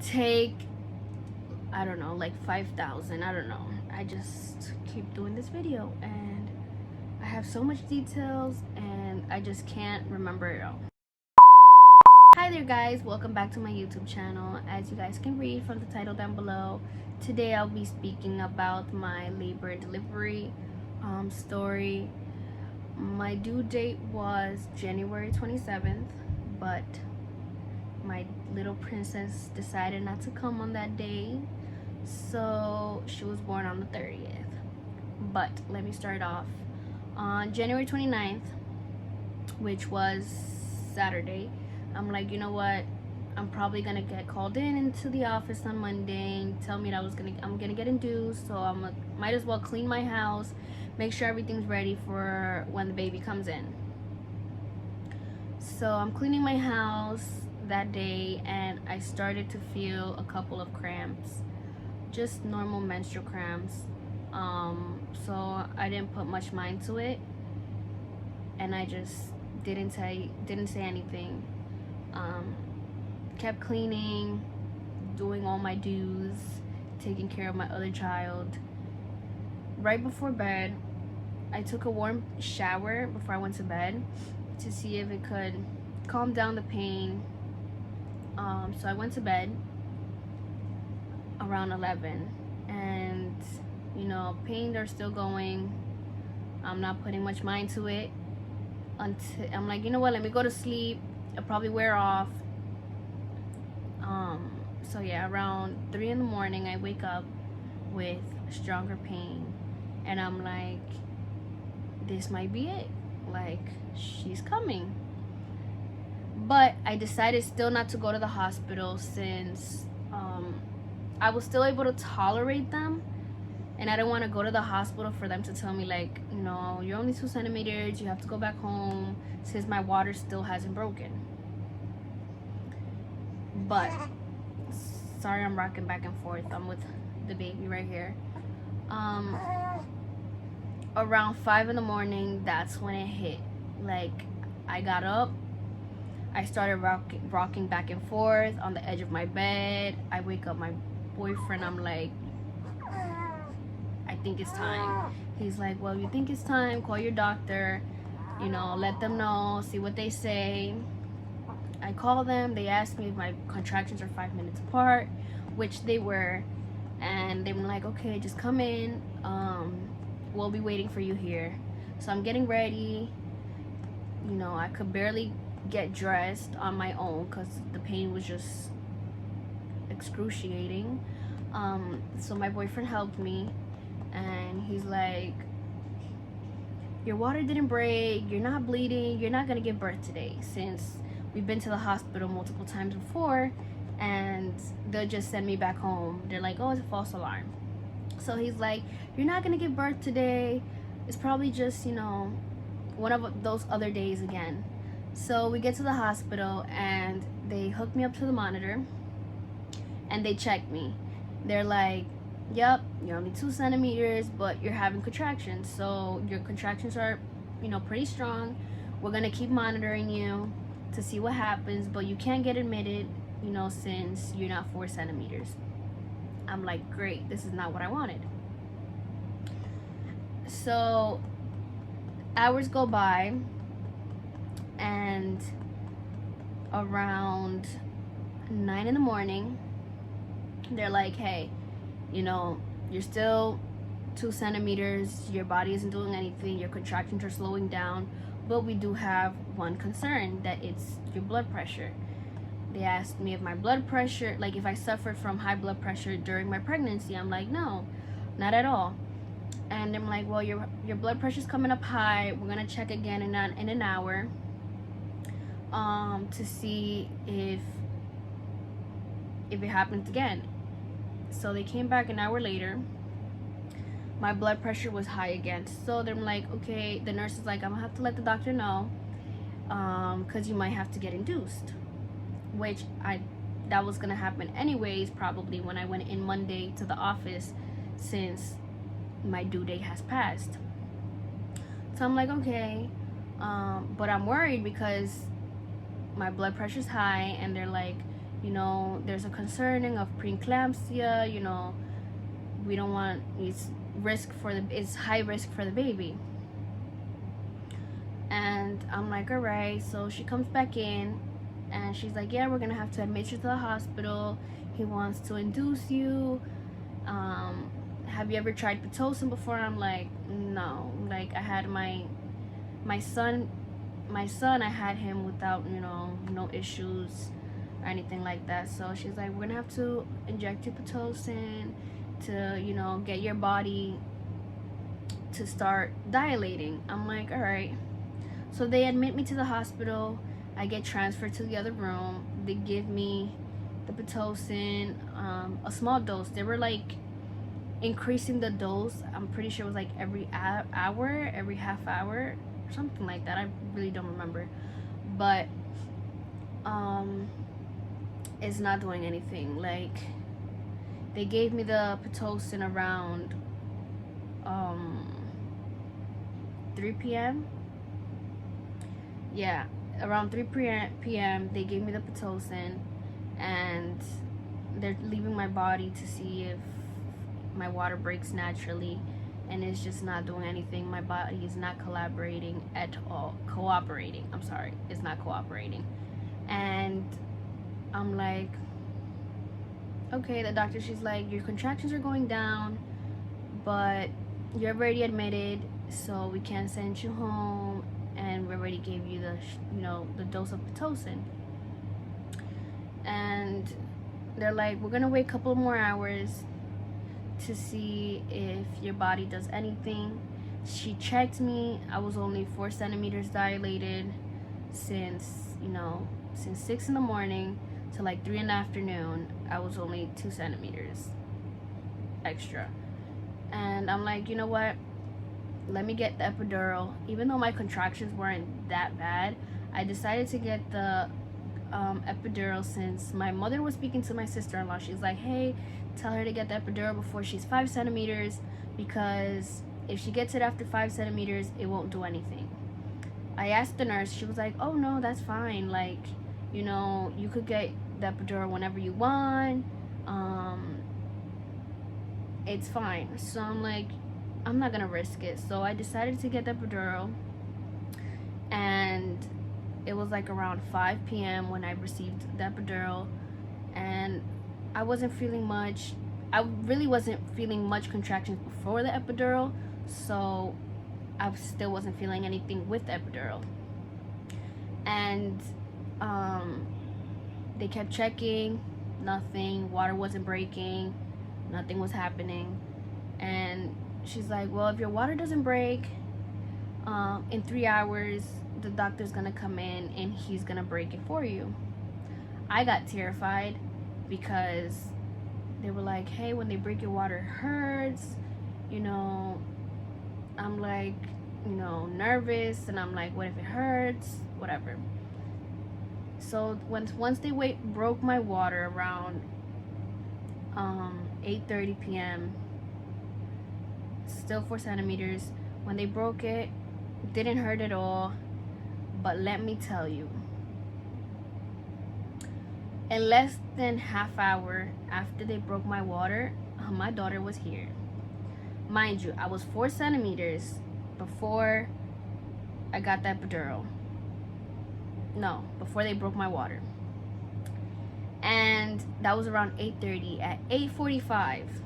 take, I don't know, like 5,000. I don't know. I just keep doing this video and I have so much details and I just can't remember it all. Hi there guys, welcome back to my YouTube channel. As you guys can read from the title down below, today I'll be speaking about my labor and delivery story. My due date was January 27th, but my little princess decided not to come on that day, so she was born on the 30th. But let me start off on January 29th, which was Saturday. I'm like, you know what, I'm probably gonna get called into the office on Monday and tell me that I'm gonna get induced, so might as well clean my house, make sure everything's ready for when the baby comes in. So I'm cleaning my house that day and I started to feel a couple of cramps, just normal menstrual cramps. So I didn't put much mind to it and I just didn't say anything. Kept cleaning, doing all my dues, taking care of my other child. Right before bed, I took a warm shower before I went to bed to see if it could calm down the pain. So I went to bed around 11 and you know, pains are still going. I'm not putting much mind to it until I'm like, you know what, let me go to sleep. It'll probably wear off. So yeah, around 3 in the morning I wake up with stronger pain and I'm like, this might be it, like she's coming. But I decided still not to go to the hospital since I was still able to tolerate them, and I didn't want to go to the hospital for them to tell me like, you know, you're only 2 centimeters, you have to go back home, since my water still hasn't broken. But sorry, I'm rocking back and forth. I'm with the baby right here. Around 5 in the morning, that's when it hit. Like, I got up, I started rocking back and forth on the edge of my bed. I wake up my boyfriend. I'm like, I think it's time. He's like, well, you think it's time, call your doctor, you know, let them know, see what they say. I call them, they asked me if my contractions are 5 minutes apart, which they were, and they were like, okay, just come in, we'll be waiting for you here. So I'm getting ready, you know, I could barely get dressed on my own because the pain was just excruciating. So my boyfriend helped me and he's like, your water didn't break, you're not bleeding, you're not gonna give birth today, since we've been to the hospital multiple times before and they'll just send me back home. They're like, oh, it's a false alarm. So he's like, you're not gonna give birth today, it's probably just, you know, one of those other days again. So we get to the hospital and they hook me up to the monitor and they check me. They're like, yep, you're only 2 centimeters, but you're having contractions, so your contractions are, you know, pretty strong. We're gonna keep monitoring you to see what happens, but you can't get admitted, you know, since you're not 4 centimeters. I'm like, great, this is not what I wanted. So hours go by and around 9 in the morning they're like, hey, you know, you're still 2 centimeters, your body isn't doing anything, your contractions are slowing down, but we do have one concern, that it's your blood pressure. They asked me if my blood pressure, like if I suffered from high blood pressure during my pregnancy. I'm like, no, not at all. And I'm like, well, your blood pressure's coming up high, we're gonna check again in an hour to see if it happens again. So they came back an hour later, my blood pressure was high again. So they're like, okay, the nurse is like, I'm gonna have to let the doctor know because you might have to get induced, which that was gonna happen anyways, probably when I went in Monday to the office, since my due date has passed. So I'm like, okay, but I'm worried because my blood pressure's high and they're like, you know, there's a concerning of preeclampsia, you know, we don't want, it's high risk for the baby. And I'm like, all right. So she comes back in and she's like, yeah, we're gonna have to admit you to the hospital. He wants to induce you. Have you ever tried Pitocin before? I'm like, no. Like, I had my son, I had him without, you know, no issues or anything like that. So she's like, we're gonna have to inject you Pitocin to, you know, get your body to start dilating. I'm like, all right. So they admit me to the hospital. I get transferred to the other room. They give me the Pitocin, a small dose. They were like increasing the dose. I'm pretty sure it was like every hour, every half hour, something like that. I really don't remember. But it's not doing anything. Like, they gave me the Pitocin around 3 p.m. Yeah, around 3 p.m. they gave me the Pitocin, and they're leaving my body to see if my water breaks naturally, and it's just not doing anything. My body is not collaborating at all. I'm sorry, it's not cooperating. And I'm like, okay. The doctor, she's like, your contractions are going down, but you're already admitted, so we can't send you home, and we already gave you the, you know, the dose of Pitocin. And they're like, we're gonna wait a couple more hours to see if your body does anything. She checked me. I was only 4 centimeters dilated since, you know, since 6 in the morning to like 3 in the afternoon. I was only 2 centimeters extra. And I'm like, you know what? Let me get the epidural. Even though my contractions weren't that bad, I decided to get the epidural since my mother was speaking to my sister-in-law. She's like, hey, tell her to get the epidural before she's 5 centimeters, because if she gets it after 5 centimeters, it won't do anything. I asked the nurse. She was like, oh no, that's fine. Like, you know, you could get the epidural whenever you want. It's fine. So I'm like, I'm not gonna risk it. So I decided to get the epidural, and it was like around 5 p.m. when I received the epidural, and I wasn't feeling much. I really wasn't feeling much contractions before the epidural, so I still wasn't feeling anything with the epidural. And they kept checking, nothing. Water wasn't breaking, nothing was happening. And she's like, well, if your water doesn't break in 3 hours, the doctor's gonna come in and he's gonna break it for you. I got terrified because they were like, hey, when they break your water, it hurts, you know. I'm like, you know, nervous, and I'm like, what if it hurts? Whatever. So once they broke my water around 8:30 p.m., still 4 centimeters. When they broke it, didn't hurt at all. But let me tell you, in less than half hour after they broke my water, my daughter was here. Mind you, I was 4 centimeters before I got that epidural. No, before they broke my water. And that was around 8:30. At 8:45,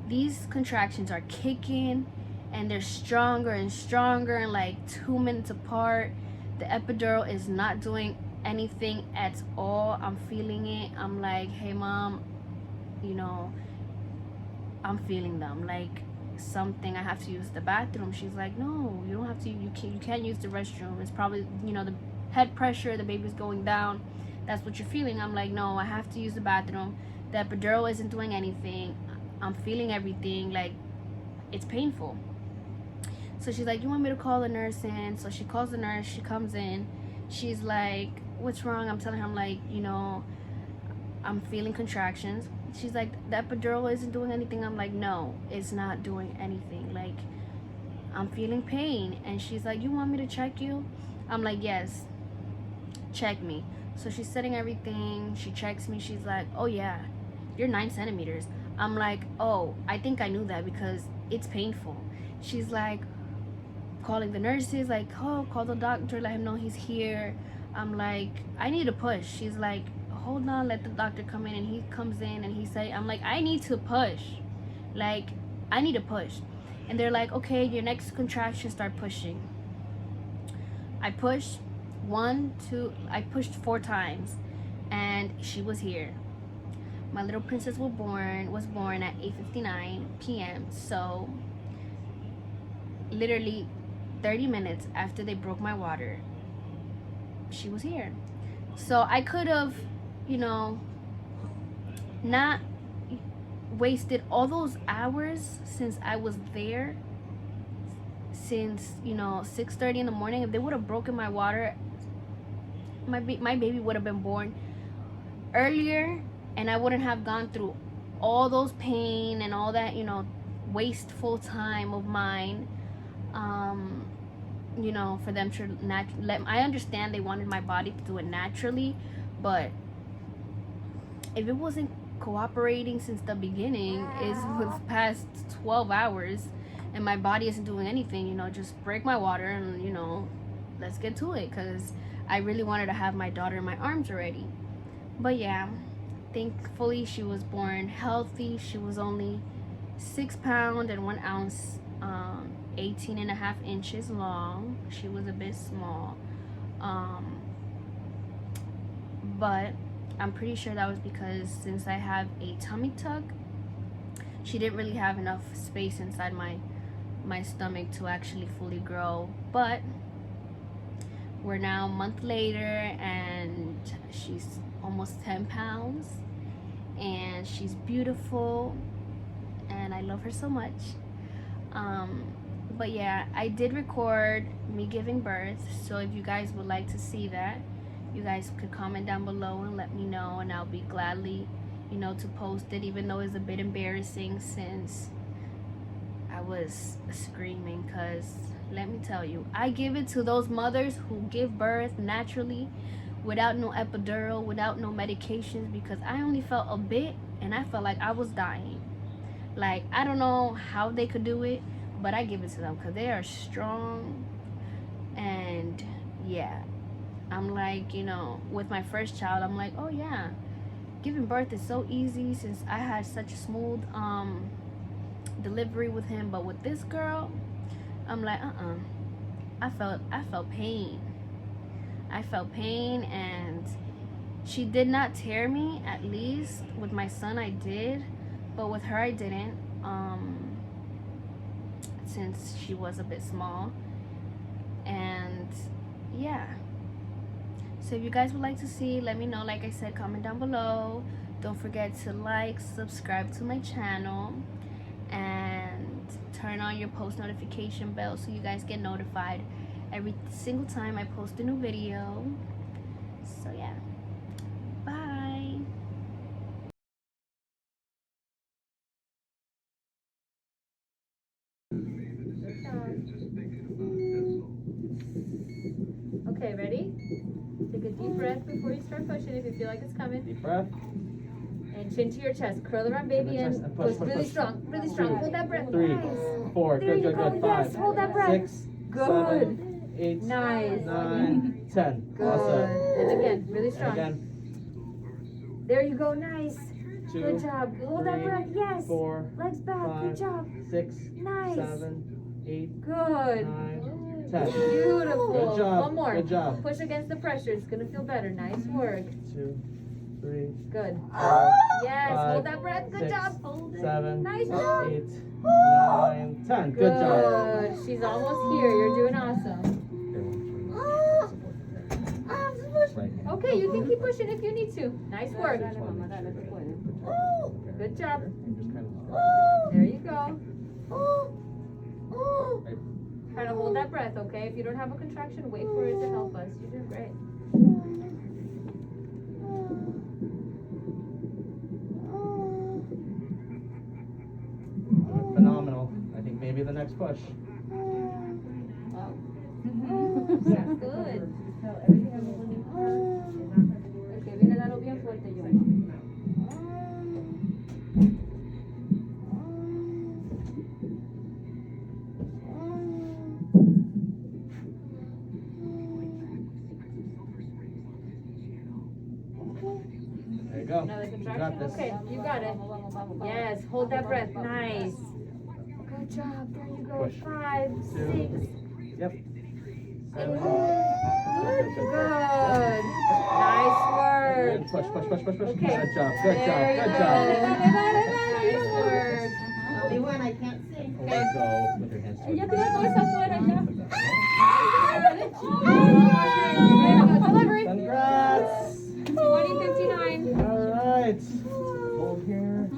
these contractions are kicking, and they're stronger and stronger, and like 2 minutes apart. The epidural is not doing anything at all. I'm feeling it. I'm like, hey mom, you know, I'm feeling them. Like something, I have to use the bathroom. She's like, no, you don't have to. You can't use the restroom. It's probably, you know, the head pressure, the baby's going down. That's what you're feeling. I'm like, no, I have to use the bathroom. The epidural isn't doing anything. I'm feeling everything. Like, it's painful. So she's like, you want me to call the nurse in? So she calls the nurse. She comes in. She's like, what's wrong? I'm telling her, I'm like, you know, I'm feeling contractions. She's like, the epidural isn't doing anything. I'm like, no, it's not doing anything. Like, I'm feeling pain. And she's like, you want me to check you? I'm like, yes, check me. So she's setting everything. She checks me. She's like, oh yeah, you're 9 centimeters. I'm like, oh, I think I knew that because it's painful. She's like, calling the nurses, like, oh, call the doctor, let him know he's here. I'm like, I need to push. She's like, hold on, let the doctor come in. And he comes in and he say, I'm like, I need to push. Like, I need to push. And they're like, okay, your next contraction, start pushing. I pushed I pushed 4 times and she was here. My little princess was born at 8:59 p.m. So literally 30 minutes after they broke my water, she was here. So I could have, not wasted all those hours since I was there, since 6:30 in the morning. If they would have broken my water, my baby would have been born earlier, and I wouldn't have gone through all those pain and all that wasteful time of mine. For them to I understand they wanted my body to do it naturally, but if it wasn't cooperating since the beginning, is with past 12 hours and my body isn't doing anything, just break my water and let's get to it, because I really wanted to have my daughter in my arms already. But yeah, thankfully she was born healthy. She was only 6 pounds and 1 ounce, 18.5 inches long. She was a bit small, but I'm pretty sure that was because since I have a tummy tuck, she didn't really have enough space inside my stomach to actually fully grow. But we're now a month later and she's almost 10 pounds and she's beautiful and I love her so much. But yeah, I did record me giving birth, so if you guys would like to see that, you guys could comment down below and let me know, and I'll be gladly to post it, even though it's a bit embarrassing since I was screaming. Because let me tell you, I give it to those mothers who give birth naturally without no epidural, without no medications, because I only felt a bit and I felt like I was dying. Like, I don't know how they could do it, but I give it to them because they are strong. And yeah, I'm like, with my first child, I'm like, oh yeah, giving birth is so easy since I had such a smooth delivery with him. But with this girl, I'm like, I felt pain. I felt pain, and she did not tear me. At least with my son I did, but with her I didn't, since she was a bit small. And yeah, so if you guys would like to see, let me know. Like I said, comment down below. Don't forget to like, subscribe to my channel, and turn on your post notification bell so you guys get notified every single time I post a new video. So yeah, bye. Okay, ready? Take a deep breath before you start pushing if you feel like it's coming. Deep breath. And chin to your chest. Curl around baby and push really strong. Really strong. Hold that breath. 3, Nice. 4. There Good, you good, go. good. Yes, 5, hold that breath. 6, Good. 7, 8, Nice. 9, 10. Good. Awesome. And again, really strong. And again. There you go. Nice. 2, Good job. Hold that breath. Yes. 4, Legs back. 5, Good job. 6, Nice. 7, 8, Good. 9, 10. Beautiful. Good job. One more. Good job. Push against the pressure. It's going to feel better. Nice work. 2, 3, Good. 4, Yes. 5, Hold that breath. Good 6, job. Hold it. 7, Nice job. 8, 9, 10. Good job. Good. She's almost here. You're doing awesome. Okay, you can keep pushing if you need to. Nice work. Good job. There you go. Try to hold that breath, okay? If you don't have a contraction, wait for it to help us. You're doing great. Phenomenal. I think maybe the next push. That's good. you go. Another You contraction. got this. Okay, you got it. Yes, hold that breath. Nice. Good job. There you go. Push. 5, 6. Yep. 7. Good. Nice work. And push. Okay. Good job. Good There you job. Good go. job. Nice work. Only one, I can't see. Let go with your hands Ella towards tiene todo eso afuera ya. Delivery. Congrats. 2059. All right. Hold here.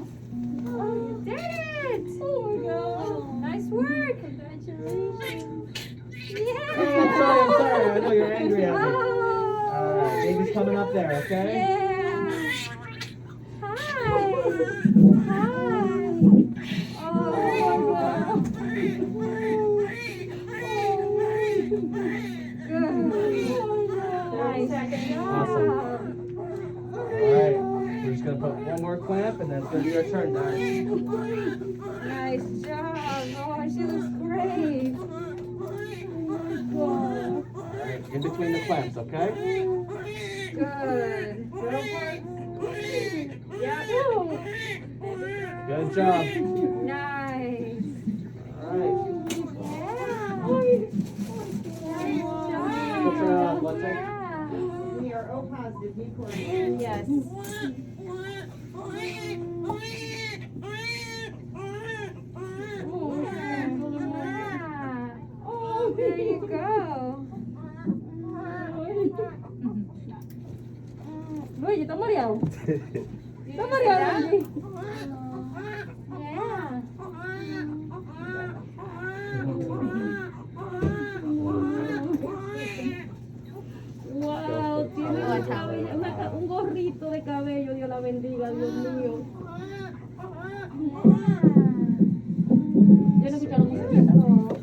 You did it! Oh my god. Nice work. Congratulations. I'm sorry. I know you're angry at me. Oh. All right. Baby's coming up there, okay? Yeah. Hi. Oh. Good. Nice job. Awesome. All right. We're just going to put one more clamp and then it's going to be your turn, guys. Nice job. Oh, she looks great. All right. In between the clamps, okay? Good. Yeah. Good job. Nice. All right. Yeah. Put your blood tank. Yeah. We are O positive, B coordinated. Yes. Oh, there you go. Luigi, está mareado. Está mareado, Luigi. Yeah. Wow, tiene un gorrito de cabello, Dios la bendiga, Dios mío.